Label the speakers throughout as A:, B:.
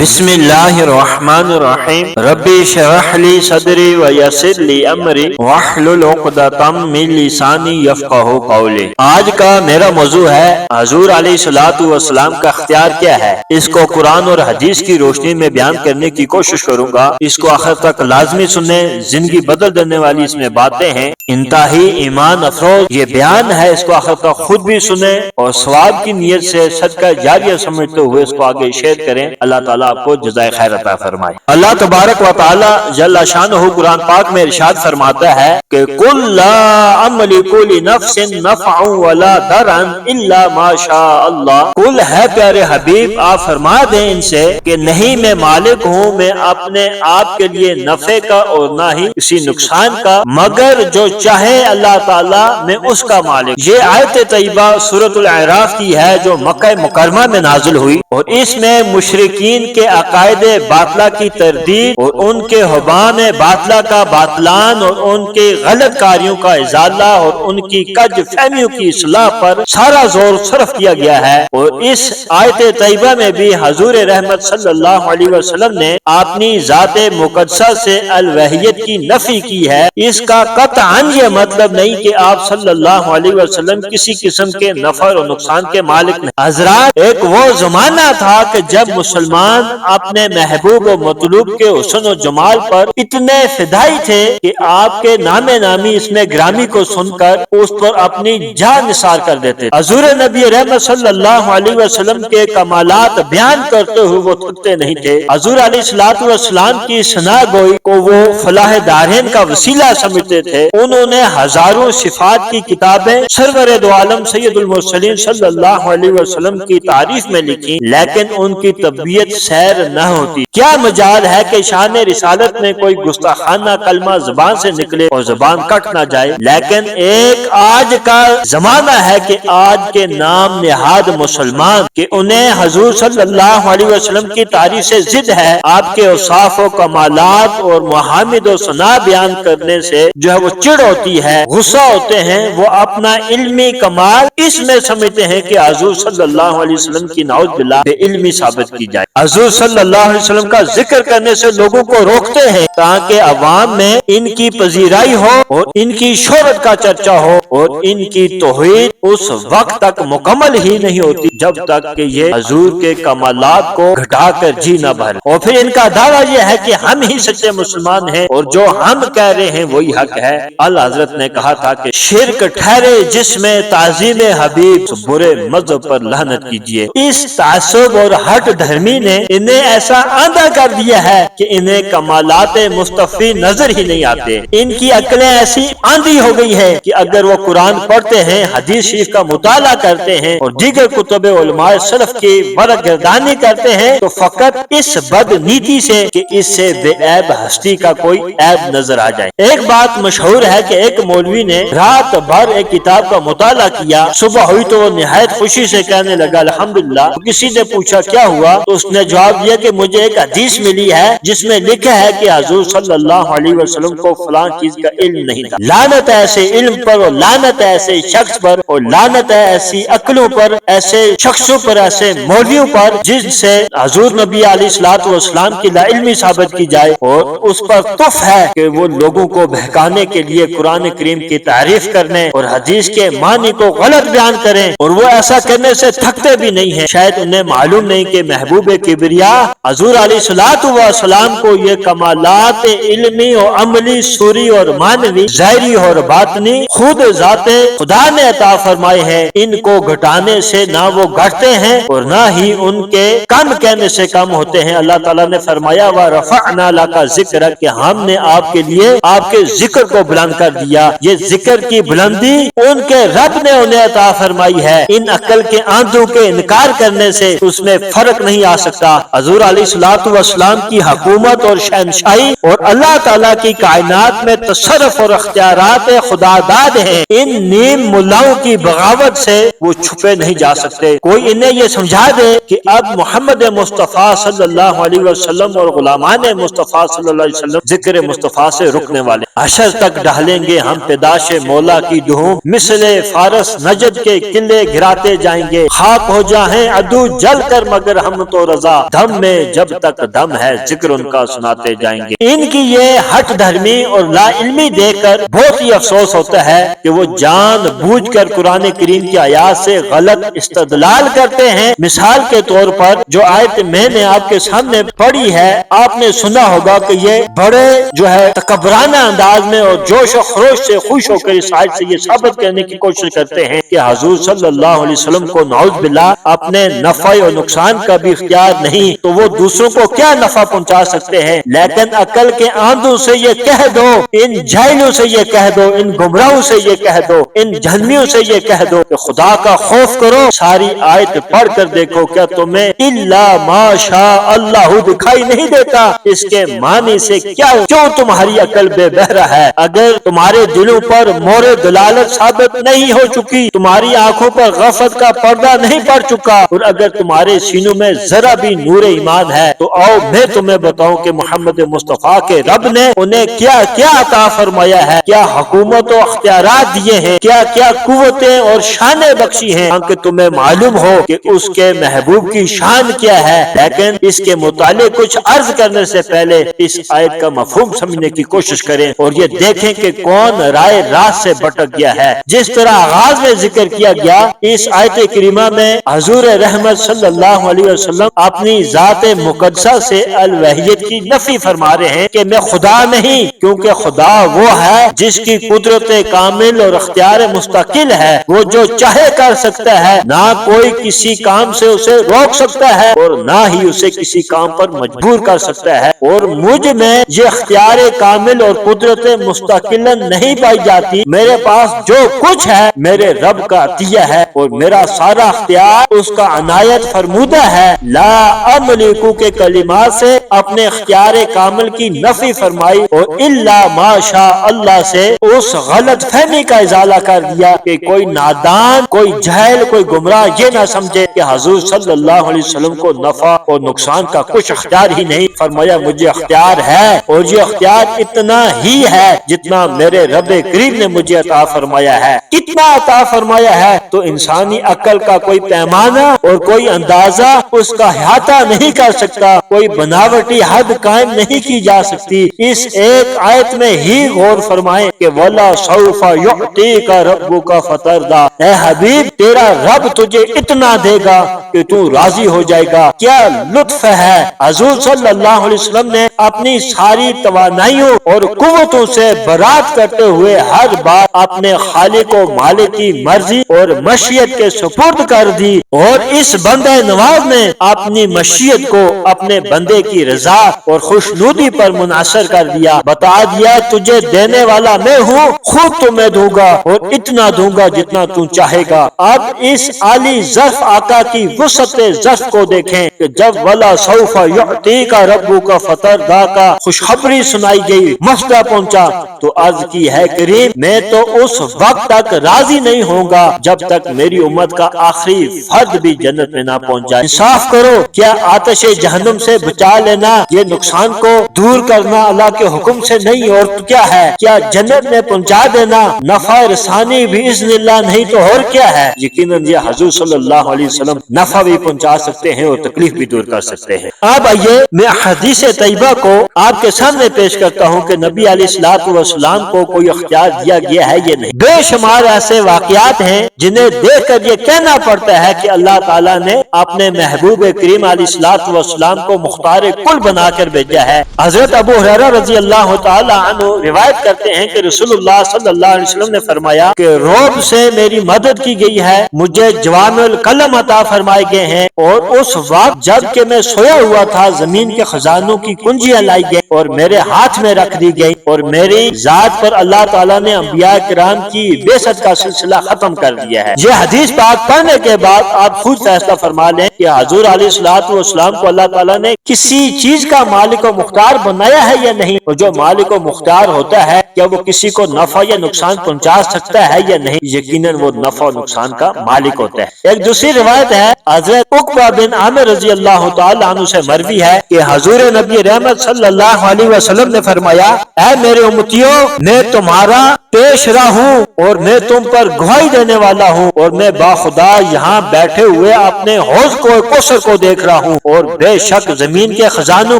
A: بسم اللہ الرحمن الرحیم ربی اشرح لی صدری ویسر لی امری واحلل عقدۃ من لسانی یفقہوا قولی۔ آج کا میرا موضوع ہے حضور علیہ الصلوۃ والسلام کا اختیار کیا ہے۔ اس کو قرآن اور حدیث کی روشنی میں بیان کرنے کی کوشش کروں گا۔ اس کو آخر تک لازمی سنیں، زندگی بدل دینے والی اس میں باتیں ہیں، انتہائی ایمان افروز یہ بیان ہے۔ اس کو آخر تک خود بھی سنیں اور ثواب کی نیت سے صدقہ جاریہ سمجھتے ہوئے اس کو آگے شیئر کریں۔ اللہ تعالیٰ آپ کو جزائے خیر عطا فرمائے۔ اللہ تبارک و تعالی جل شانہ قرآن پاک میں ارشاد فرماتا ہے کہ قل لا املک لنفس نفعا ولا ضرا الا ما شاء اللہ۔ قل ہے پیارے حبیب آپ فرما دیں ان سے کہ نہیں میں مالک ہوں میں اپنے آپ کے لیے نفع کا اور نہ ہی کسی نقصان کا، مگر جو چاہے اللہ تعالیٰ میں اس کا مالک۔ یہ آیت طیبہ سورۃ الاعراف کی ہے جو مکہ مکرمہ میں نازل ہوئی، اور اس میں مشرکین کے عقائد باطلہ کی تردید اور ان کے حبام باطلہ کا باطلان اور ان کے غلط کاریوں کا ازالہ اور ان کی کج فہمیوں کی اصلاح پر سارا زور صرف کیا گیا ہے۔ اور اس آیت طیبہ میں بھی حضور رحمت صلی اللہ علیہ وسلم نے اپنی ذات مقدسہ سے الوہیت کی نفی کی ہے۔ اس کا قطعاً یہ مطلب نہیں کہ آپ صلی اللہ علیہ وسلم کسی قسم کے نفع اور نقصان کے مالک نہیں۔ حضرات ایک وہ زمانہ تھا کہ جب مسلمان اپنے محبوب و مطلوب کے حسن و جمال پر اتنے فدائی تھے کہ آپ کے نام نامی اس میں گرامی کو سن کر اس پر اپنی جان نثار کر دیتے۔ حضور نبی رحمت صلی اللہ علیہ وسلم کے کمالات بیان کرتے ہوئے وہ تھکتے نہیں تھے۔ حضور علیہ الصلوۃ والسلام کی ثنا گوئی کو وہ فلاح دارین کا وسیلہ سمجھتے تھے۔ انہوں نے ہزاروں صفات کی کتابیں سرور دو عالم سید المرسلین صلی اللہ علیہ وسلم کی تعریف میں لکھی، لیکن ان کی طبیعت سیر نہ ہوتی۔ کیا مجال ہے کہ شان رسالت میں کوئی گستاخانہ کلمہ زبان سے نکلے اور زبان کٹ نہ جائے، لیکن ایک آج کا زمانہ ہے کہ آج کے نام نہاد مسلمان کہ انہیں حضور صلی اللہ علیہ وسلم کی تعریف سے ضد ہے، آپ کے اوصاف و کمالات اور محامد و ثنا بیان کرنے سے جو ہے وہ چڑ ہوتی ہے، غصہ ہوتے ہیں، وہ اپنا علمی کمال اس میں سمجھتے ہیں کہ حضور صلی اللہ علیہ وسلم کی نعوذ باللہ بے علمی ثابت کی جائے۔ حضور صلی اللہ علیہ وسلم کا ذکر کرنے سے لوگوں کو روکتے ہیں تاکہ عوام میں ان کی پذیرائی ہو اور ان کی شہرت کا چرچا ہو، اور ان کی توحید اس وقت تک مکمل ہی نہیں ہوتی جب تک کہ یہ حضور کے کمالات کو گھٹا کر جی نہ بھر۔ اور پھر ان کا دعویٰ یہ ہے کہ ہم ہی سچے مسلمان ہیں اور جو ہم کہہ رہے ہیں وہی حق ہے۔ اللہ حضرت نے کہا تھا کہ شرک ٹھہرے جس میں تعظیم حبیب، برے مذہب پر لعنت کیجیے۔ اس تعصب اور ہٹ دھرمی نے انہیں ایسا آندھا کر دیا ہے کہ انہیں کمالات مصطفی نظر ہی نہیں آتے۔ ان کی عقلیں ایسی آندھی ہو گئی ہے کہ اگر وہ قرآن پڑھتے ہیں، حدیث شریف کا مطالعہ کرتے ہیں اور دیگر کتب علماء سلف کی برگردانی کرتے ہیں تو فقط اس بد نیتی سے کہ اس سے بے عیب ہستی کا کوئی عیب نظر آ جائے۔ ایک بات مشہور ہے کہ ایک مولوی نے رات بھر ایک کتاب کا مطالعہ کیا، صبح ہوئی تو وہ نہایت خوشی سے کہنے لگا الحمدللہ۔ کسی نے پوچھا کیا ہوا تو اس نے جواب دیا کہ مجھے ایک حدیث ملی ہے جس میں لکھا ہے کہ حضور صلی اللہ علیہ وسلم کو فلاں چیز کا علم نہیں تھا۔ لعنت ہے ایسے علم پر اور لعنت ہے ایسے شخص پر اور لعنت ہے ایسی عقلوں پر، ایسے شخصوں پر، ایسے مولویوں پر جن سے حضور نبی علیہ الصلوۃ والسلام کی لا علمی ثابت کی جائے، اور اس پر تف ہے کہ وہ لوگوں کو بہکانے کے لیے قرآن کریم کی تعریف کرنے اور حدیث کے معنی کو غلط بیان کریں، اور وہ ایسا کرنے سے تھکتے بھی نہیں ہیں۔ شاید انہیں معلوم نہیں کہ محبوب کبریا حضور علیہ الصلوۃ والسلام کو یہ کمالات علمی اور عملی، سوری اور معنوی، ظاہری اور باطنی خود ذات خدا نے عطا فرمائے ہیں۔ ان کو گھٹانے سے نہ وہ گھٹتے ہیں اور نہ ہی ان کے کم کہنے سے کم ہوتے ہیں۔ اللہ تعالیٰ نے فرمایا وَرَفَعْنَا لَكَ ذِكْرَكَ کہ ہم نے آپ کے لیے آپ کے ذکر کو بلند کر دیا۔ یہ ذکر کی بلندی ان کے رب نے انہیں عطا فرمائی ہے۔ ان عقل کے آندھوں کے انکار کرنے سے اس میں فرق نہیں آ سکتا۔ حضور علیہ الصلوۃ والسلام کی حکومت اور شہنشاہی اور اللہ تعالیٰ کی کائنات میں تصرف اور اختیارات خدا داد ہیں۔ ان نیم ملاؤں کی بغاوت سے وہ چھپے نہیں جا سکتے۔ کوئی انہیں یہ سمجھا دے کہ اب محمد مصطفیٰ صلی اللہ علیہ وسلم اور غلامان مصطفیٰ صلی اللہ علیہ وسلم ذکر مصطفیٰ سے رکنے والے، حشر تک ڈالیں گے ہم پیداش مولا کی دہوں، مثل فارس نجد کے قلعے گراتے جائیں گے، خاک ہو جائیں عدو جل کر مگر ہم تو رضا، دم میں جب تک دم ہے ذکر ان کا سناتے جائیں گے۔ ان کی یہ ہٹ دھرمی اور لا علمی دیکھ کر بہت ہی افسوس ہوتا ہے کہ وہ جان بوجھ کر قرآن کریم کی آیات سے غلط استدلال کرتے ہیں۔ مثال کے طور پر جو آیت میں نے آپ کے سامنے پڑھی ہے، آپ نے سنا ہوگا کہ یہ بڑے جو ہے تکبرانہ انداز میں اور جوش و خروش سے خوش ہو کر اس آیت سے یہ ثابت کرنے کی کوشش کرتے ہیں کہ حضور صلی اللہ علیہ وسلم کو نعوذ باللہ اپنے نفع و نقصان کا بھی اختیار نہیں، تو وہ دوسروں کو کیا نفع پہنچا سکتے ہیں۔ لیکن عقل کے آندھوں سے یہ کہہ دو، ان جاہلوں سے یہ کہہ دو، ان گمراہوں سے یہ کہہ دو، ان جہنمیوں سے یہ کہہ دو کہ خدا کا خوف کرو۔ ساری آیت پڑھ کر دیکھو، کیا تمہیں الا ما شاء اللہ دکھائی نہیں دیتا؟ اس کے معنی سے کیوں تمہاری عقل بے بہرا ہے؟ اگر تمہارے دلوں پر مہر دلالت ثابت نہیں ہو چکی، تمہاری آنکھوں پر غفلت کا پردہ نہیں پڑ چکا، اور اگر تمہارے سینوں میں ذرا بھی نور ایمان ہے، تو آؤ میں تمہیں بتاؤں کہ محمد مصطفیٰ کے رب نے انہیں کیا کیا عطا فرمایا ہے، کیا حکومت و اختیارات دیے ہیں، کیا کیا قوتیں اور شانیں بخشی ہیں، تاکہ تمہیں معلوم ہو کہ اس کے محبوب کی شان کیا ہے۔ لیکن اس کے متعلق کچھ عرض کرنے سے پہلے اس آیت کا مفہوم سمجھنے کی کوشش کریں اور یہ دیکھیں کہ کون رائے راست سے بھٹک گیا ہے۔ جس طرح آغاز میں ذکر کیا گیا، اس آیت کریمہ میں حضور رحمت صلی اللہ علیہ وسلم اپنی ذات مقدسہ سے الوہیت کی نفی فرما رہے ہیں کہ میں خدا نہیں، کیونکہ خدا وہ ہے جس کی قدرت کامل اور اختیار مستقل ہے، وہ جو چاہے کر سکتا ہے، نہ کوئی کسی کام سے اسے روک سکتا ہے اور نہ ہی اسے کسی کام پر مجبور کر سکتا ہے، اور مجھ میں یہ اختیار کامل اور قدرت مستقل نہیں پائی جاتی۔ میرے پاس جو کچھ ہے میرے رب کا عطیہ ہے، اور میرا سارا اختیار اس کا عنایت فرمودہ ہے۔ لا املکو کے کلمات سے اپنے اختیار کامل کی نفی فرمائی اور الا ما شاء اللہ سے اس غلط فہمی کا ازالہ کر دیا کہ کوئی نادان، کوئی جاہل، کوئی گمراہ یہ نہ سمجھے کہ حضور صلی اللہ علیہ وسلم کو نفع اور نقصان کا کچھ اختیار ہی نہیں۔ فرمایا مجھے اختیار ہے، اور یہ اختیار اتنا ہی ہے جتنا میرے رب کریم نے مجھے عطا فرمایا ہے۔ کتنا عطا فرمایا ہے تو انسانی عقل کا کوئی پیمانہ اور کوئی اندازہ اس کا احاطہ نہیں کر سکتا، کوئی بناوٹی حد قائم نہیں کی جا سکتی۔ اس ایک آیت میں ہی غور فرمائیں کہ وَلَا سَوْفَ يُعْطِيكَ رَبُّكَ فَتَرْضَىٰ، اے حبیب تیرا رب تجھے اتنا دے گا کہ تو راضی ہو جائے گا۔ کیا لطف ہے! حضور صلی اللہ علیہ وسلم نے اپنی ساری توانائیوں اور قوتوں سے برات کرتے ہوئے ہر بار اپنے خالق و مالک کی مرضی اور مشیت کے سپرد کر دی، اور اس بندہ نواز نے اپنی مشیت کو اپنے بندے کی رضا اور خوشنودی پر منحصر کر دیا۔ بتا دیا تجھے دینے والا میں ہوں، خود تمہیں دوں گا اور اتنا دوں گا جتنا تو چاہے گا۔ اب اس عالی ظرف آقا کی وسعت ظرف کو دیکھیں کہ جب وَلَا سَوْفَ يُعْطِيكَ رَبُّكَ فَتَرْضَىٰ کا خوشخبری سنائی گئی، مسئلہ پہنچا تو عرض کی ہے کریم میں تو اس وقت تک راضی نہیں ہوں گا جب تک میری امت کا آخری فرد بھی جنت میں نہ پہنچ جائے۔ انصاف کرو، کیا آتش جہنم سے بچا لینا یہ نقصان کو دور کرنا اللہ کے حکم سے نہیں اور کیا ہے؟ کیا جنت میں پہنچا دینا نفع رسانی بھی باذن اللہ نہیں تو اور کیا ہے؟ یقیناً یہ حضور صلی اللہ علیہ وسلم نفع بھی پہنچا سکتے ہیں اور تکلیف بھی دور کر سکتے ہیں۔ اب آئیے میں حدیث طیبہ کو آپ کے سامنے پیش کرتا ہوں کہ نبی علیہ الصلوۃ والسلام کو کوئی اختیار دیا گیا ہے یہ نہیں۔ بے شمار ایسے واقعات ہیں جنہیں دیکھ کر یہ کہنا پڑتا ہے کہ اللہ تعالیٰ نے اپنے محبوب کریم علیہ الصلوۃ والسلام کو مختار کل بنا کر بھیجا ہے۔ حضرت ابو ہریرہ رضی اللہ تعالی عنہ روایت کرتے ہیں کہ رسول اللہ صلی اللہ علیہ وسلم نے فرمایا کہ رعب سے میری مدد کی گئی ہے، مجھے جوامع الکلم عطا فرمائے گئے ہیں، اور اس وقت جب کہ میں سویا ہوا تھا زمین کے خزانوں کی کنجیاں لائی گئی اور میرے ہاتھ میں رکھ دی گئی، اور میری ذات پر اللہ تعالیٰ نے انبیاء کرام کی بعثت کا سلسلہ ختم کر دیا ہے۔ یہ حدیث پاک پڑھنے کے بعد آپ خود فیصلہ فرما لیں کہ حضور علیہ الصلوۃ والسلام کو اللہ تعالیٰ نے کسی چیز کا مالک و مختار بنایا ہے یا نہیں، اور جو مالک و مختار ہوتا ہے کیا وہ کسی کو نفع یا نقصان پہنچا سکتا ہے یا نہیں؟ یقیناً وہ نفع و نقصان کا مالک ہوتا ہے۔ ایک دوسری روایت ہے حضرت عقبہ بن عامر رضی اللہ تعالی عنہ سے مروی ہے کہ حضور نبی رحمت صلی اللہ علیہ وسلم نے فرمایا اے میرے امتیوں، میں تمہارا پیش رہا ہوں اور میں تم پر گواہی دینے والا ہوں، اور میں باخدا یہاں بیٹھے ہوئے اپنے حوض کو کوثر کو دیکھ رہا ہوں، اور بے شک زمین کے خزانوں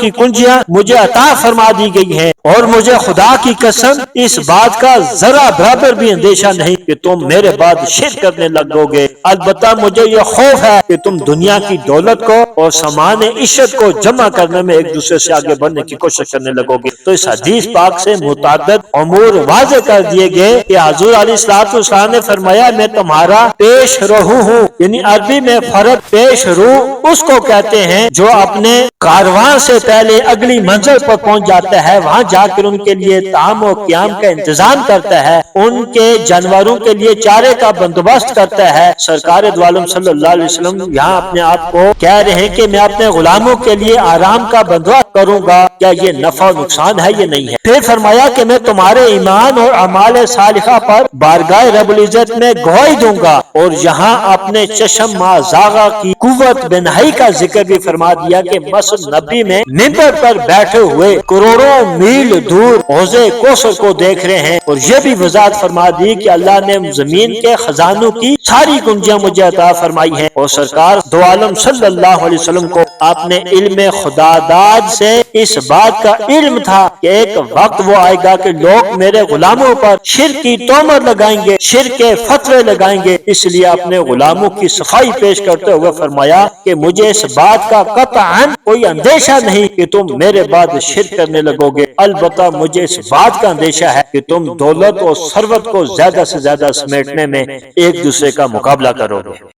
A: کی کنجیاں مجھے عطا فرما دی گئی ہیں، اور مجھے خدا کی قسم اس بات کا ذرا برابر بھی اندیشہ نہیں کہ تم میرے بعد شرک کرنے لگو گے، البتہ مجھے یہ خوف ہے کہ تم دنیا کی دولت کو اور سامان عشت کو جمع کرنے میں ایک دوسرے سے آگے بڑھنے کی کوشش کرنے لگو گے۔ تو اس حدیث پاک سے متعدد امور واضح کر دیے گئے کہ حضور علیہ السلام نے فرمایا میں تمہارا پیش رو ہوں، یعنی عربی میں فرد پیش رو اس کو کہتے ہیں جو اپنے کارواں سے پہلے اگلی منزل پر پہنچ جاتا ہے، وہاں جا کر ان کے لیے طعام و قیام کا انتظام کرتا ہے، ان کے جانوروں کے لیے چارے کا بندوبست کرتا ہے۔ سرکار دو عالم صلی اللہ علیہ وسلم یہاں اپنے آپ کو کہہ رہے ہیں کہ میں اپنے غلاموں کے لیے آرام کا بندوبست کروں گا، کیا یہ نفع و نقصان ہے؟ یہ نہیں ہے۔ پھر فرمایا کہ میں تمہارے ایمان اور اعمال صالحہ پر بارگاہ رب العزت میں گواہی دوں گا، اور یہاں اپنے چشم مازاغا کی قوت بنائی کا ذکر بھی فرما دیا کہ مسجد نبی میں منبر پر بیٹھے ہوئے کروڑوں میل دور حوض کوثر کو دیکھ رہے ہیں، اور یہ بھی وضاحت فرما دی کہ اللہ نے زمین کے خزانوں کی ساری کنجیاں مجھے عطا فرمائی ہیں، اور سرکار دو عالم صلی اللہ علیہ وسلم کو اپنے علم خدا داد سے اس بات کا علم تھا کہ ایک وقت وہ آئے گا کہ لوگ میرے غلاموں پر شرک کی تہمت لگائیں گے، شرک کے فتوے لگائیں گے، اس لیے اپنے غلاموں کی صفائی پیش کرتے ہوئے فرمایا کہ مجھے اس بات کا قطعاً کوئی اندیشہ نہیں کہ تم میرے بعد شرک کرنے لگو گے، البتہ مجھے اس بات کا اندیشہ ہے کہ تم دولت اور ثروت کو زیادہ سے زیادہ سمیٹنے میں ایک دوسرے کا مقابلہ کرو گے۔